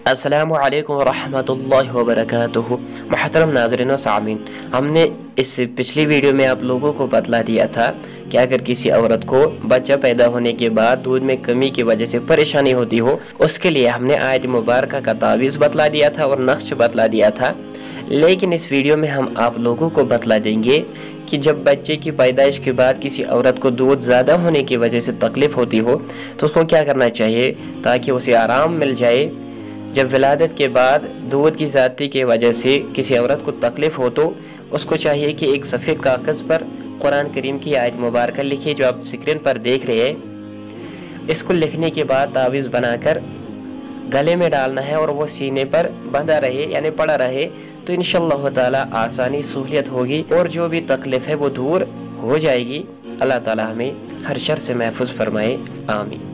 अस्सलामु अलैकुम रहमतुल्लाहि व बरकातुहू। मुहतरम नाज़रीन व सामीन, हमने इस पिछली वीडियो में आप लोगों को बतला दिया था कि अगर किसी औरत को बच्चा पैदा होने के बाद दूध में कमी की वजह से परेशानी होती हो, उसके लिए हमने आयत मुबारक का तावीज़ बतला दिया था और नक्श बतला दिया था। लेकिन इस वीडियो में हम आप लोगों को बतला देंगे कि जब बच्चे की पैदाइश के बाद किसी औरत को दूध ज़्यादा होने की वजह से तकलीफ़ होती हो तो उसको क्या करना चाहिए ताकि उसे आराम मिल जाए। जब विलादत के बाद दूध की ज़्यादती की वजह से किसी औरत को तकलीफ़ हो तो उसको चाहिए कि एक सफ़ेद कागज़ पर कुरान करीम की आयत मुबारक लिखिए, जो आप स्क्रीन पर देख रहे हैं। इसको लिखने के बाद तावीज़ बनाकर गले में डालना है और वो सीने पर बंधा रहे यानी पड़ा रहे, तो इंशाअल्लाह ताला आसानी सहूलियत होगी और जो भी तकलीफ़ है वो दूर हो जाएगी। अल्लाह ताला हमें हर शर से महफूज फरमाए, आमीन।